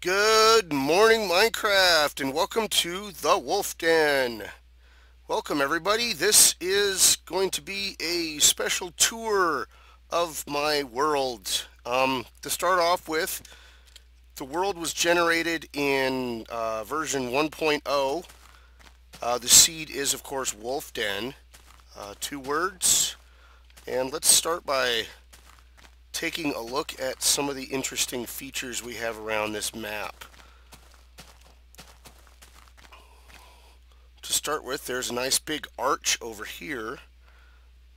Good morning, Minecraft, and welcome to the Wolf Den. Welcome, everybody. This is going to be a special tour of my world. To start off with, the world was generated in version 1.0. The seed is, of course, Wolf Den. 2 words. And let's start by taking a look at some of the interesting features we have around this map. To start with, there's a nice big arch over here.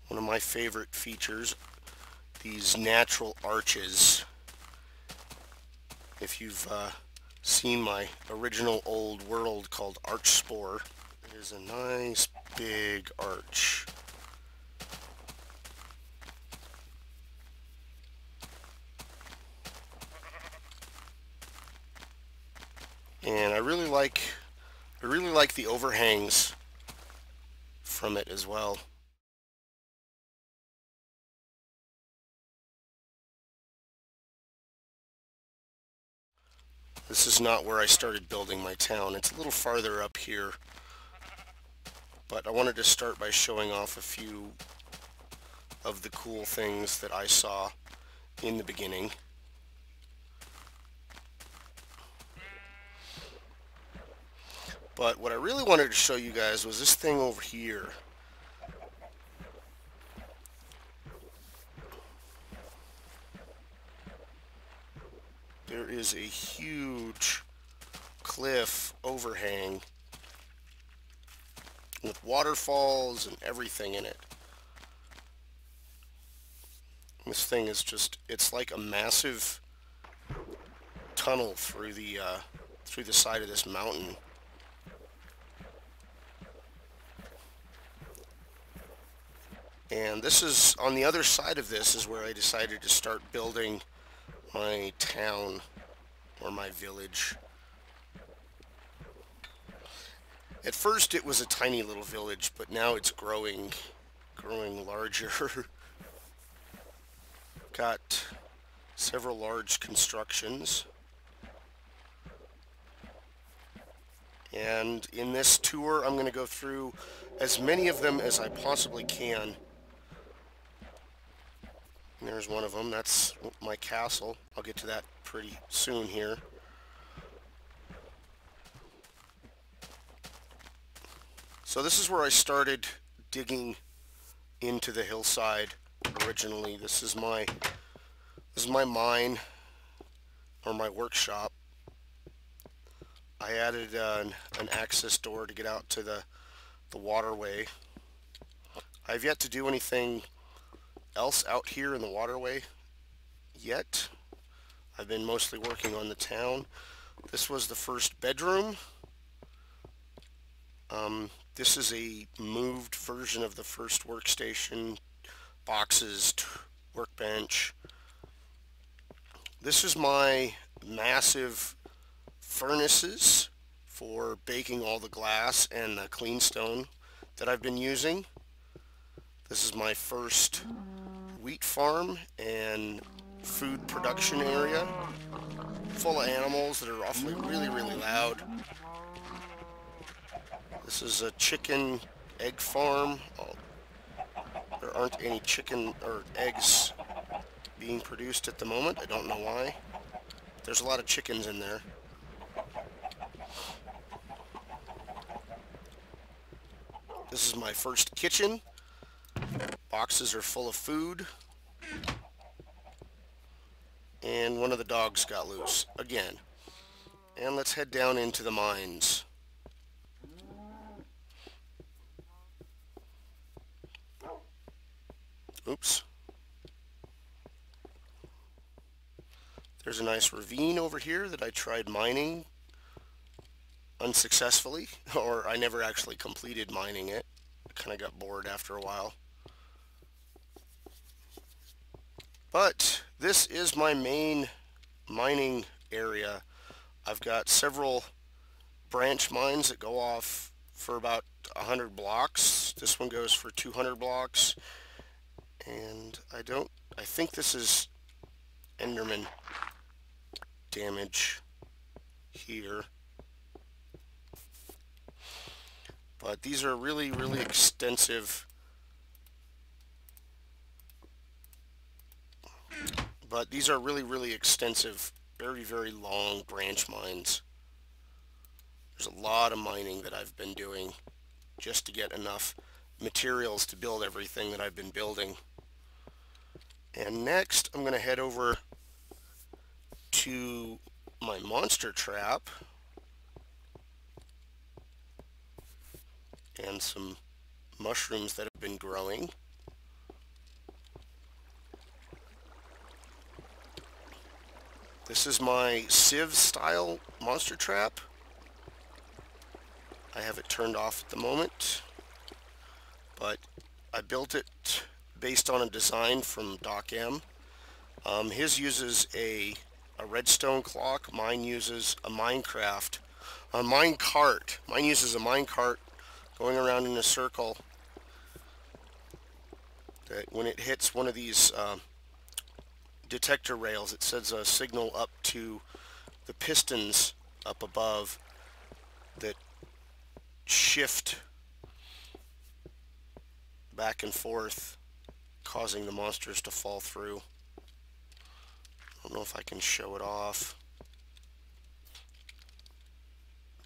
One of my favorite features, these natural arches. If you've seen my original old world called Arch Spore, it is a nice big arch. And I really like the overhangs from it as well. This is not where I started building my town. It's a little farther up here. But I wanted to start by showing off a few of the cool things that I saw in the beginning. But what I really wanted to show you guys was this thing over here. There is a huge cliff overhang with waterfalls and everything in it. This thing is just, it's like a massive tunnel through the side of this mountain. And this is, on the other side of this is where I decided to start building my town or my village. At first it was a tiny little village, but now it's growing larger. Got several large constructions. And in this tour I'm going to go through as many of them as I possibly can. And there's one of them. That's my castle. I'll get to that pretty soon here. So this is where I started digging into the hillside originally. This is my mine, or my workshop. I added an access door to get out to the waterway. I've yet to do anything else out here in the waterway yet. I've been mostly working on the town. This was the first bedroom. This is a moved version of the first workstation, boxes, workbench. This is my massive furnaces for baking all the glass and the clean stone that I've been using. This is my first wheat farm and food production area, full of animals that are awfully really loud. This is a chicken egg farm. There aren't any chicken or eggs being produced at the moment. I don't know why. There's a lot of chickens in there. This is my first kitchen. Boxes are full of food. And one of the dogs got loose again. And let's head down into the mines. Oops. There's a nice ravine over here that I tried mining unsuccessfully, or I never actually completed mining it. I kind of got bored after a while. But this is my main mining area. I've got several branch mines that go off for about 100 blocks. This one goes for 200 blocks. And I think this is Enderman damage. here. But these are really extensive. But these are really extensive, very long branch mines. There's a lot of mining that I've been doing just to get enough materials to build everything that I've been building. And next I'm going to head over to my monster trap and some mushrooms that have been growing. This is my sieve style monster trap. I have it turned off at the moment, but I built it based on a design from Doc M. His uses a redstone clock. Mine uses a mine cart. Mine uses a mine cart going around in a circle that when it hits one of these detector rails, it sends a signal up to the pistons up above that shift back and forth, causing the monsters to fall through. I don't know if I can show it off.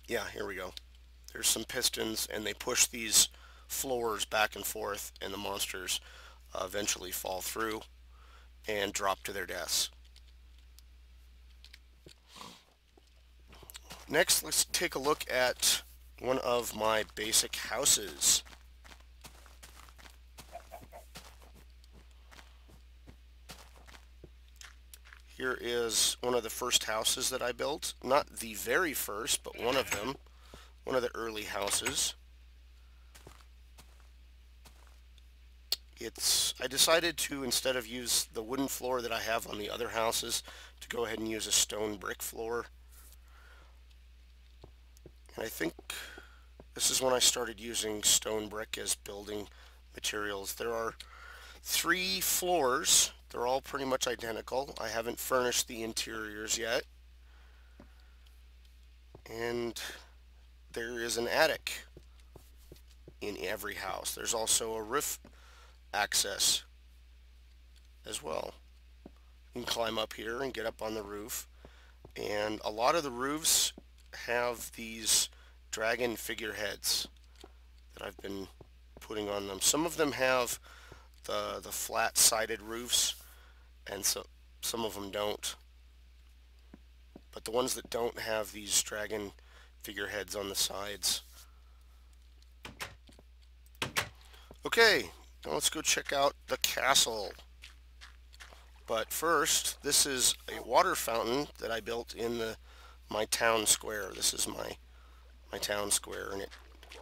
Yeah, here we go. There's some pistons, and they push these floors back and forth, and the monsters eventually fall through and drop to their deaths. Next, let's take a look at one of my basic houses. Here is one of the first houses that I built. Not the very first, but one of them. One of the early houses. I decided to, instead of use the wooden floor that I have on the other houses, to go ahead and use a stone brick floor. And I think this is when I started using stone brick as building materials. There are 3 floors. They're all pretty much identical. I haven't furnished the interiors yet. And there is an attic in every house. There's also a roof access as well. You can climb up here and get up on the roof. And a lot of the roofs have these dragon figureheads that I've been putting on them. Some of them have the flat-sided roofs, and so some of them don't. But the ones that don't have these dragon figureheads on the sides. Okay, now let's go check out the castle. But first, this is a water fountain that I built in my town square. This is my town square, and it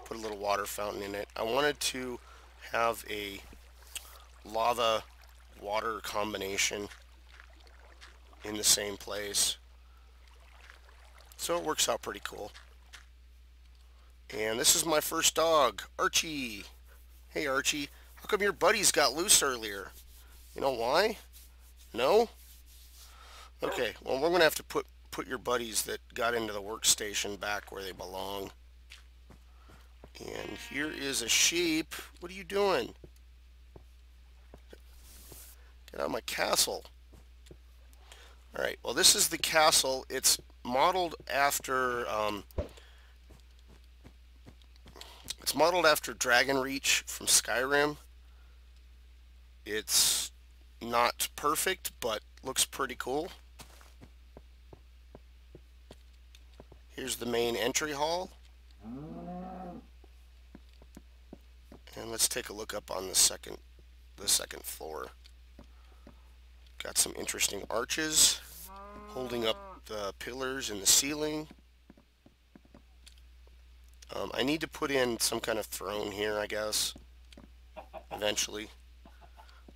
put a little water fountain in it. I wanted to have a lava water combination in the same place, so it works out pretty cool. And this is my first dog, Archie. Hey Archie, how come your buddies got loose earlier? You know why? No? Okay, well we're gonna have to put your buddies that got into the workstation back where they belong. And here is a sheep. What are you doing? Get out of my castle. Alright, well this is the castle. It's modeled after Dragonsreach from Skyrim. It's not perfect, but looks pretty cool. Here's the main entry hall. And let's take a look up on the second floor. Got some interesting arches holding up the pillars in the ceiling. I need to put in some kind of throne here, I guess, eventually.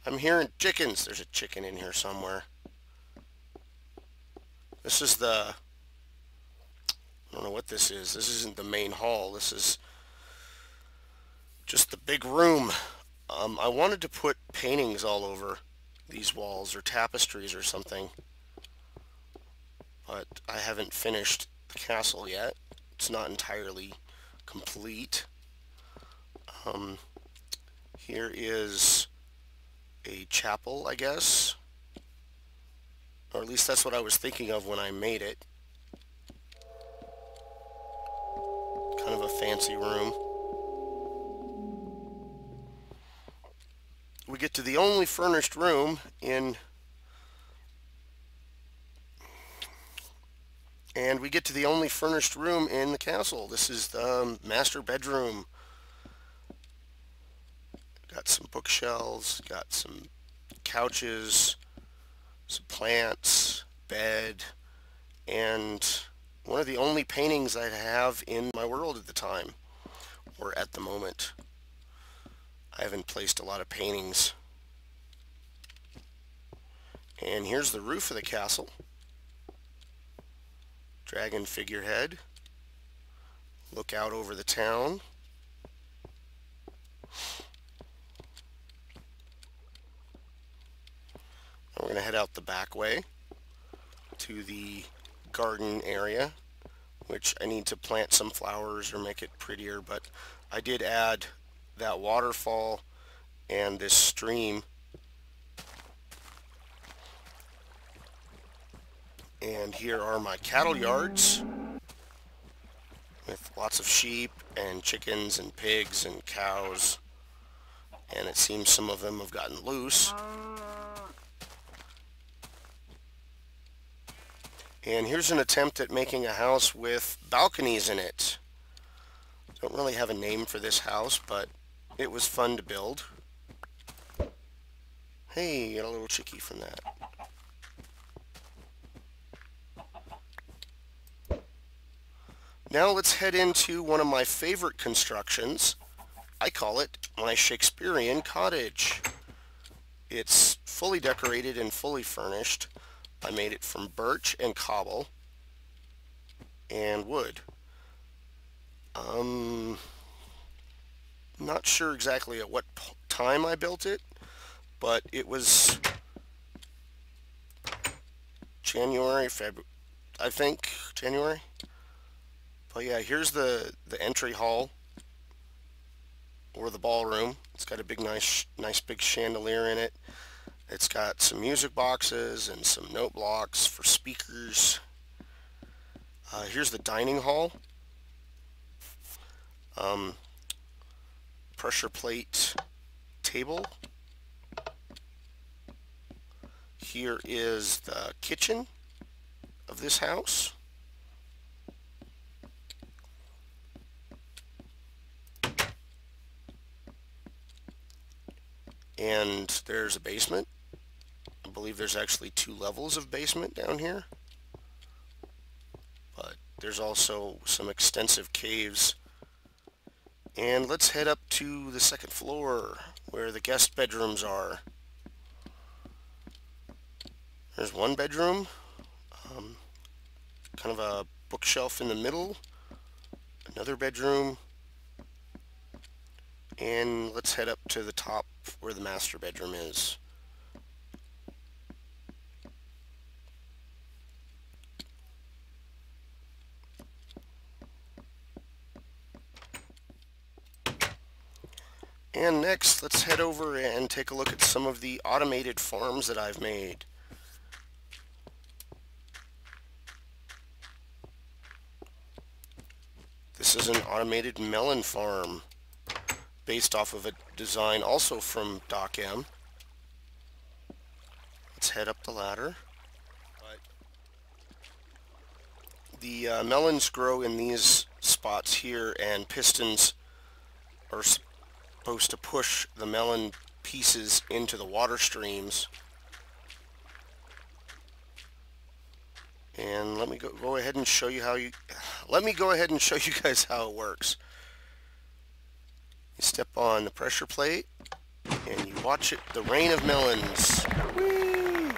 I'm hearing chickens. There's a chicken in here somewhere. This is I don't know what this is. This isn't the main hall. This is just the big room. I wanted to put paintings all over these walls, or tapestries or something, but I haven't finished the castle yet. It's not entirely complete. Here is a chapel, I guess. Or at least that's what I was thinking of when I made it. Kind of a fancy room. We get to the only furnished room in... And we get to the only furnished room in the castle. This is the master bedroom. Got some bookshelves, got some couches, some plants, bed, and one of the only paintings I have in my world at the time, or at the moment. I haven't placed a lot of paintings. And here's the roof of the castle. Dragon figurehead. Look out over the town. We're going to head out the back way to the garden area, which I need to plant some flowers or make it prettier, but I did add that waterfall and this stream. And here are my cattle yards with lots of sheep and chickens and pigs and cows, and it seems some of them have gotten loose. And here's an attempt at making a house with balconies in it. Don't really have a name for this house, but it was fun to build. Hey, got a little chickie from that. Now let's head into one of my favorite constructions. I call it my Shakespearean Cottage. It's fully decorated and fully furnished. I made it from birch and cobble and wood. Not sure exactly at what time I built it, but it was January, February, I think, January. But yeah, here's the entry hall, or the ballroom. It's got a big, nice big chandelier in it. It's got some music boxes and some note blocks for speakers. Here's the dining hall. Pressure plate table. Here is the kitchen of this house. And there's a basement. I believe there's actually 2 levels of basement down here. But there's also some extensive caves. And let's head up to the 2nd floor where the guest bedrooms are. There's one bedroom, kind of a bookshelf in the middle, another bedroom, and let's head up to the top where the master bedroom is. And next, let's head over and take a look at some of the automated farms that I've made. This is an automated melon farm based off of a design also from Doc M. Let's head up the ladder. The melons grow in these spots here, and pistons are supposed to push the melon pieces into the water streams. And let me go ahead and show you how you guys how it works. You step on the pressure plate and you watch it, the rain of melons. Whee!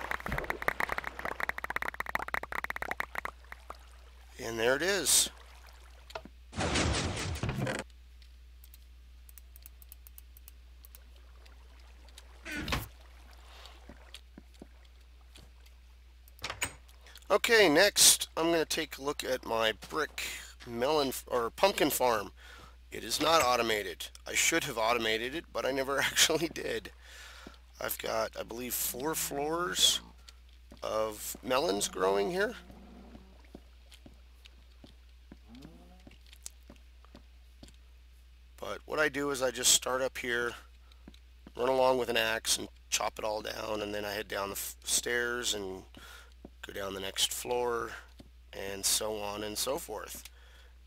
And there it is. Okay, next I'm going to take a look at my brick melon or pumpkin farm. It is not automated. I should have automated it, but I never actually did. I've got, I believe, 4 floors of melons growing here. But what I do is I just start up here, run along with an axe and chop it all down, and then I head down the stairs and go down the next floor, and so on and so forth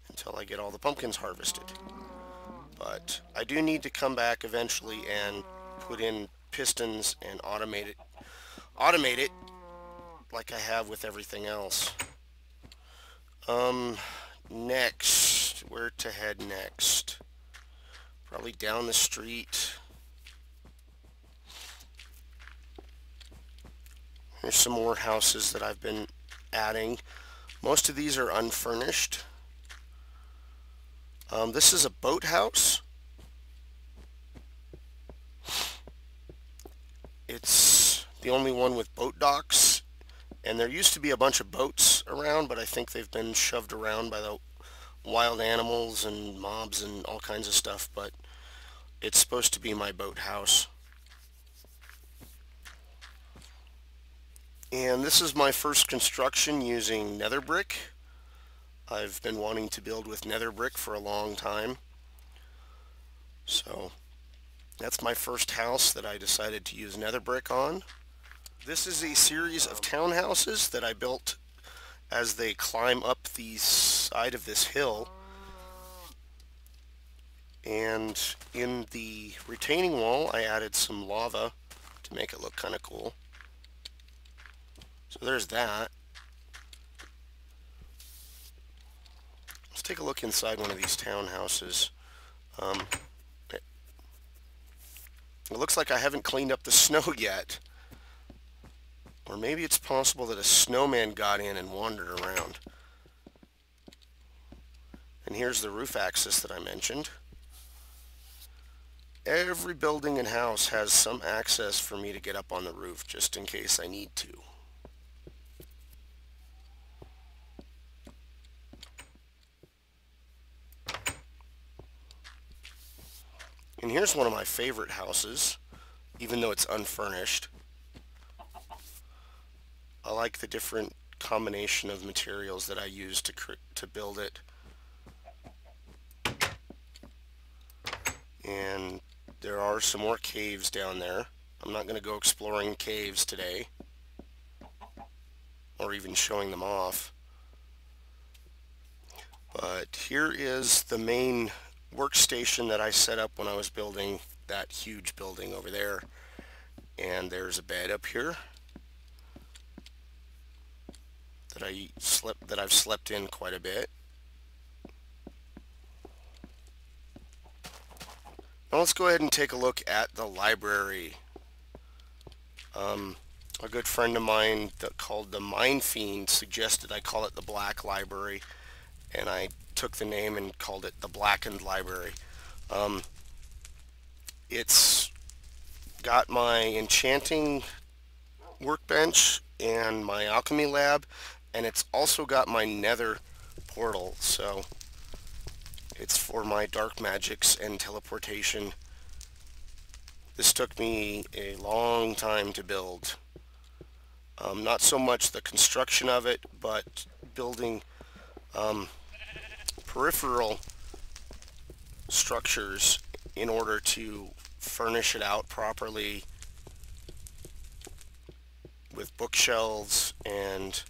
until I get all the pumpkins harvested. But I do need to come back eventually and put in pistons and automate it like I have with everything else. Next, where to head next? Probably down the street. Here's some more houses that I've been adding. Most of these are unfurnished. This is a boathouse. It's the only one with boat docks, and there used to be a bunch of boats around, but I think they've been shoved around by the wild animals and mobs and all kinds of stuff, but it's supposed to be my boathouse. And this is my first construction using nether brick. I've been wanting to build with nether brick for a long time. So that's my first house that I decided to use nether brick on. This is a series of townhouses that I built as they climb up the side of this hill. And in the retaining wall I added some lava to make it look kind of cool. So there's that. Let's take a look inside one of these townhouses. It looks like I haven't cleaned up the snow yet. Or maybe it's possible that a snowman got in and wandered around. And here's the roof access that I mentioned. Every building and house has some access for me to get up on the roof, just in case I need to. And here's one of my favorite houses, even though it's unfurnished. I like the different combination of materials that I use to build it. And there are some more caves down there. I'm not going to go exploring caves today, or even showing them off. But here is the main workstation that I set up when I was building that huge building over there. And there's a bed up here that I've slept in quite a bit. Now let's go ahead and take a look at the library. A good friend of mine called the Mind Fiend suggested I call it the Black Library, and I took the name and called it the Blackened Library. It's got my enchanting workbench and my alchemy lab, and it's also got my nether portal, so it's for my dark magics and teleportation. This took me a long time to build. Not so much the construction of it, but building peripheral structures in order to furnish it out properly with bookshelves and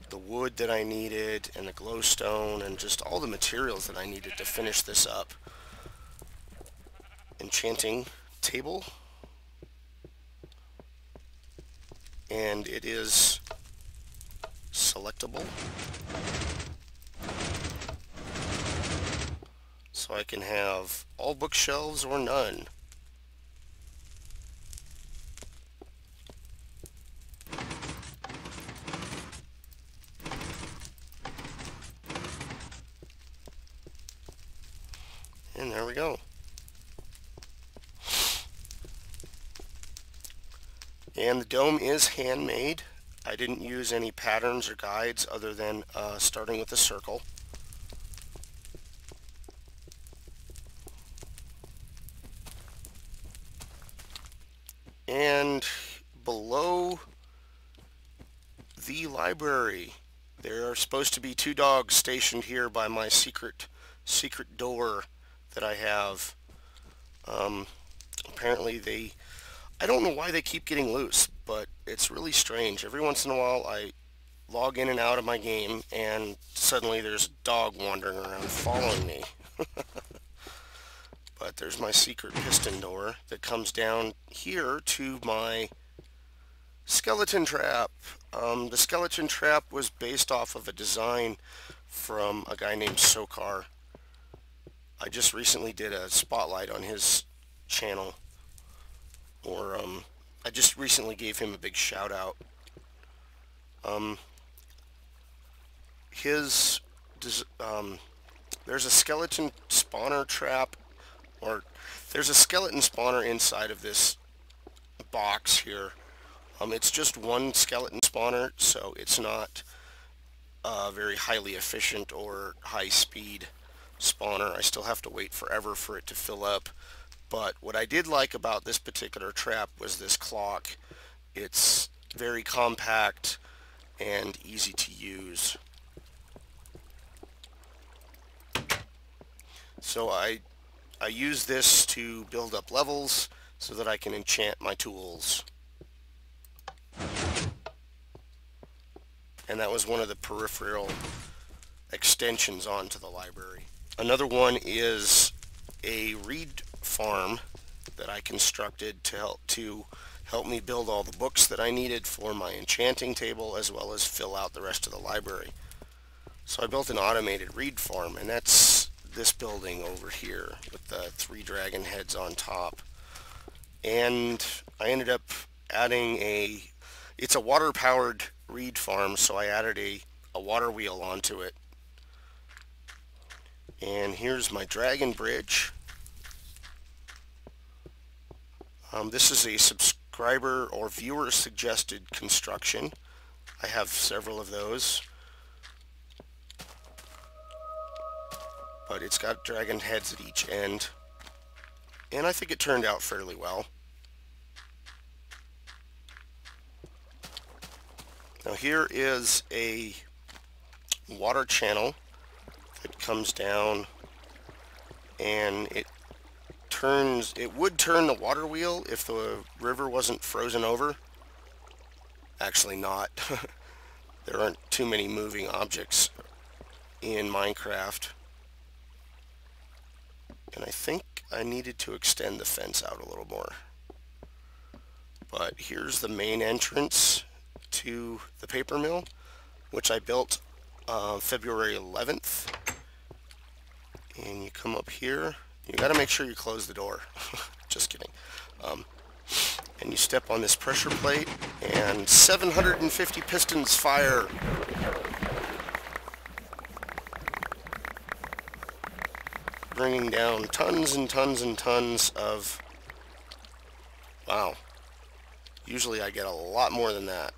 the wood that I needed and the glowstone and just all the materials that I needed to finish this up. Enchanting table, and it is selectable, so I can have all bookshelves or none. And there we go. And the dome is handmade. I didn't use any patterns or guides other than starting with a circle. And below the library, there are supposed to be 2 dogs stationed here by my secret door that I have. Apparently I don't know why they keep getting loose, but it's really strange. Every once in a while I log in and out of my game and suddenly there's a dog wandering around following me. But there's my secret piston door that comes down here to my skeleton trap. The skeleton trap was based off of a design from a guy named Sokar. I just recently did a spotlight on his channel, or I just recently gave him a big shout out. There's a skeleton spawner trap, or there's a skeleton spawner inside of this box here. It's just one skeleton spawner, so it's not a very highly efficient or high speed spawner. I still have to wait forever for it to fill up. But what I did like about this particular trap was this clock. It's very compact and easy to use. So I use this to build up levels so that I can enchant my tools. And that was one of the peripheral extensions onto the library. Another one is a reed farm that I constructed to help me build all the books that I needed for my enchanting table, as well as fill out the rest of the library. So I built an automated reed farm, and that's this building over here with the 3 dragon heads on top. And I ended up adding it's a water powered reed farm, so I added a water wheel onto it. And here's my dragon bridge. This is a subscriber or viewer suggested construction. I have several of those, but it's got dragon heads at each end, and I think it turned out fairly well. Now here is a water channel that comes down, and it would turn the water wheel if the river wasn't frozen over. Actually not. There aren't too many moving objects in Minecraft. And I think I needed to extend the fence out a little more. But here's the main entrance to the paper mill, which I built February 11th. And you come up here. You gotta make sure you close the door. Just kidding. And you step on this pressure plate, and 750 pistons fire. Bringing down tons and tons and tons of... Wow. Usually I get a lot more than that.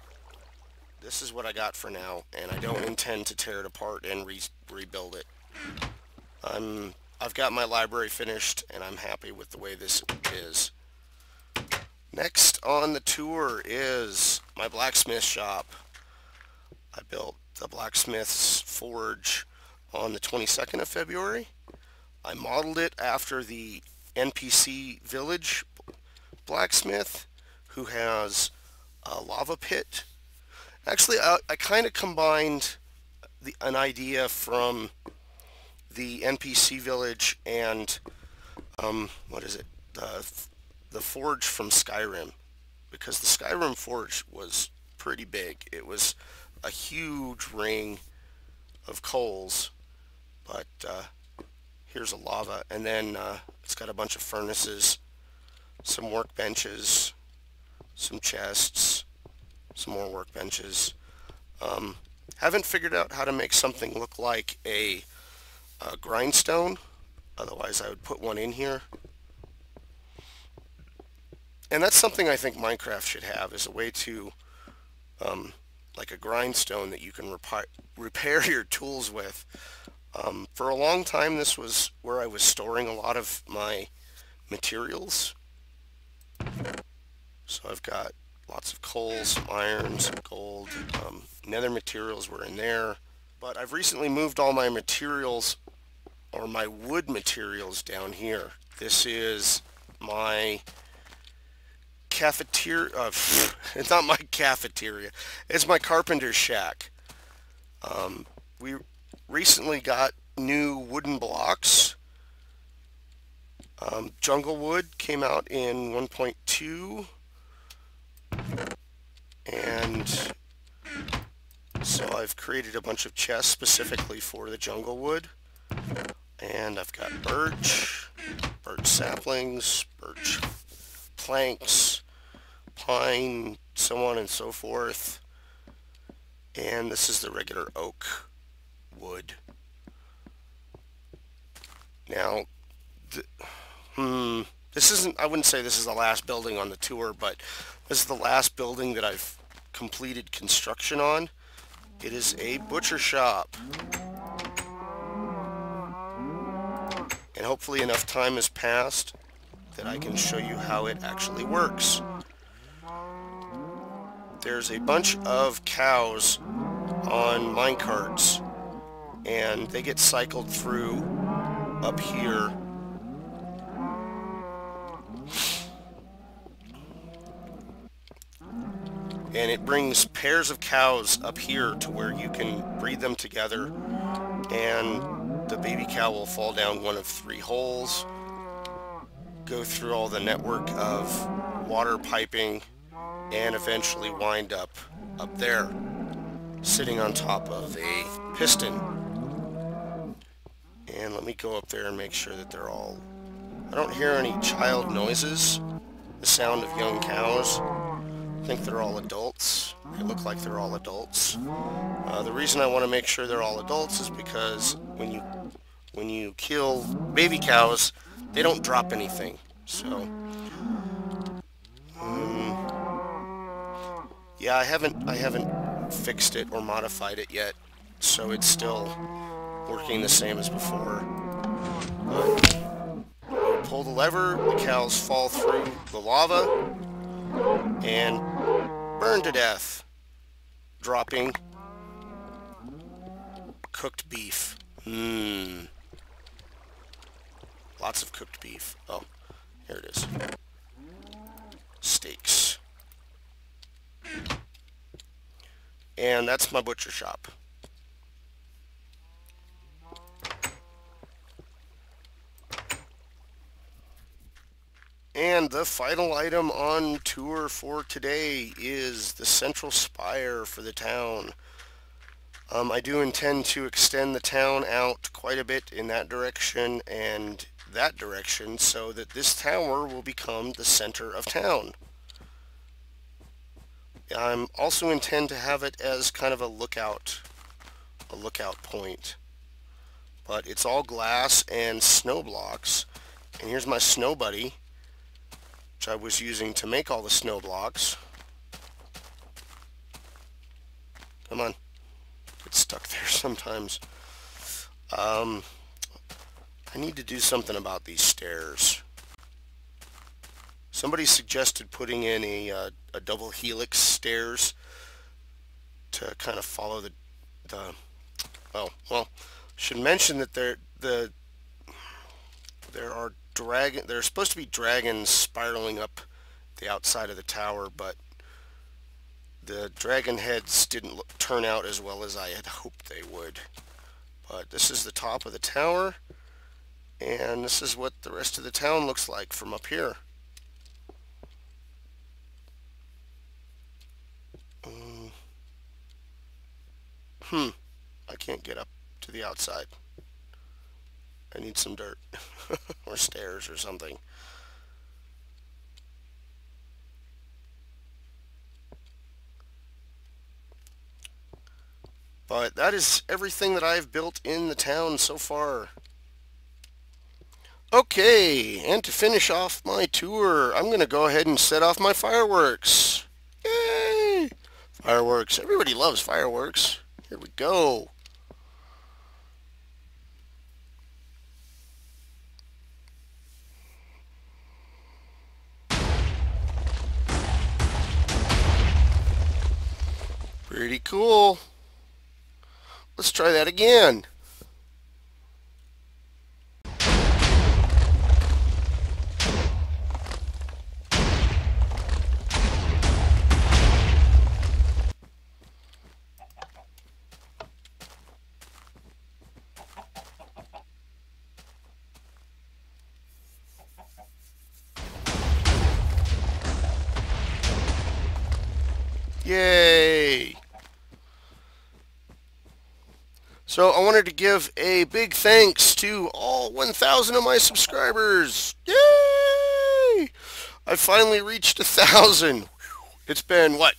This is what I got for now, and I don't intend to tear it apart and rebuild it. I've got my library finished, and I'm happy with the way this is. Next on the tour is my blacksmith shop. I built the blacksmith's forge on the 22nd of February. I modeled it after the NPC village blacksmith, who has a lava pit. Actually, I kind of combined an idea from the NPC village and what is it? The forge from Skyrim, because the Skyrim forge was pretty big. It was a huge ring of coals, but here's a lava, and then it's got a bunch of furnaces, some workbenches, some chests, some more workbenches. Haven't figured out how to make something look like a grindstone, otherwise I would put one in here. And that's something I think Minecraft should have, is a way to like a grindstone that you can repair your tools with. For a long time, this was where I was storing a lot of my materials. So I've got lots of coal, some iron, some gold. Nether materials were in there. But I've recently moved all my materials, or my wood materials, down here. This is my cafeteria. It's not my cafeteria. It's my carpenter's shack. We recently got new wooden blocks. Jungle wood came out in 1.2, and so I've created a bunch of chests specifically for the jungle wood. And I've got birch saplings, birch planks, pine, so on and so forth. And this is the regular oak wood. Now, this isn't, I wouldn't say this is the last building on the tour, but this is the last building that I've completed construction on. It is a butcher shop. And hopefully enough time has passed that I can show you how it actually works. There's a bunch of cows on minecarts, and they get cycled through up here. And it brings pairs of cows up here to where you can breed them together, and the baby cow will fall down one of 3 holes, go through all the network of water piping, and eventually wind up there, sitting on top of a piston. And let me go up there and make sure that they're all... I don't hear any child noises, the sound of young cows. I think they're all adults. They look like they're all adults. The reason I want to make sure they're all adults is because when you kill baby cows, they don't drop anything. So, yeah, I haven't fixed it or modified it yet, so it's still working the same as before. You pull the lever, the cows fall through the lava and burn to death, dropping cooked beef. Lots of cooked beef. Oh, here it is. Steaks. And that's my butcher shop. And the final item on tour for today is the central spire for the town. I do intend to extend the town out quite a bit in that direction and that direction so that this tower will become the center of town. I also intend to have it as kind of a lookout point. But it's all glass and snow blocks. And here's my snow buddy, which I was using to make all the snow blocks. Come on. Get stuck there sometimes. I need to do something about these stairs. Somebody suggested putting in a double helix stairs to kind of follow the oh, well, should mention that there are there's supposed to be dragons spiraling up the outside of the tower, but the dragon heads didn't turn out as well as I had hoped they would. But this is the top of the tower, and this is what the rest of the town looks like from up here. I can't get up to the outside. I need some dirt or stairs or something. But that is everything that I've built in the town so far. Okay, and to finish off my tour, I'm going to go ahead and set off my fireworks. Yay! Fireworks. Everybody loves fireworks. Here we go. Pretty cool. Let's try that again. Yay! So I wanted to give a big thanks to all 1,000 of my subscribers. Yay! I finally reached 1,000. It's been, what,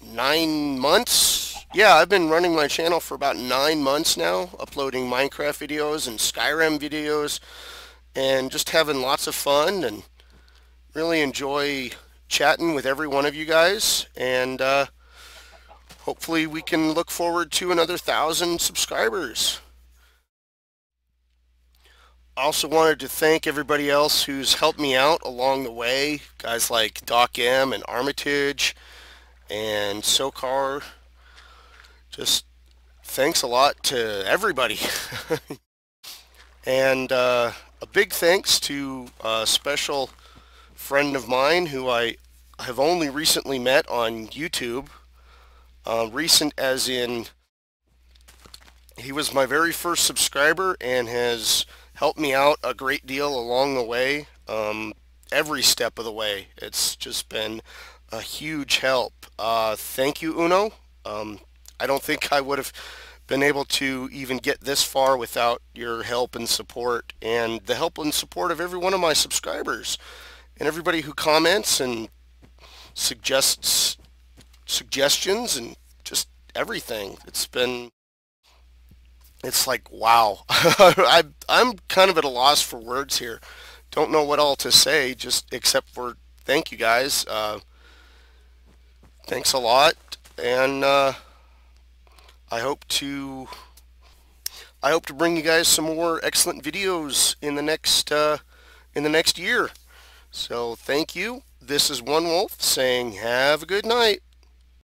9 months? Yeah, I've been running my channel for about 9 months now, uploading Minecraft videos and Skyrim videos, and just having lots of fun, and really enjoy chatting with every one of you guys, and hopefully we can look forward to another 1,000 subscribers. I also wanted to thank everybody else who's helped me out along the way, guys like Doc M and Armitage and Sokar. Just thanks a lot to everybody. And a big thanks to a special friend of mine who I have only recently met on YouTube. Recent as in he was my very first subscriber and has helped me out a great deal along the way, every step of the way. It's just been a huge help. Thank you, Uno. I don't think I would have been able to even get this far without your help and support, and the help and support of every one of my subscribers and everybody who comments and suggestions and just everything. It's like, wow. I'm kind of at a loss for words here. Don't know what all to say, just except for thank you guys. Thanks a lot, and I hope to bring you guys some more excellent videos in the next year. So thank you. This is One Wolf saying have a good night.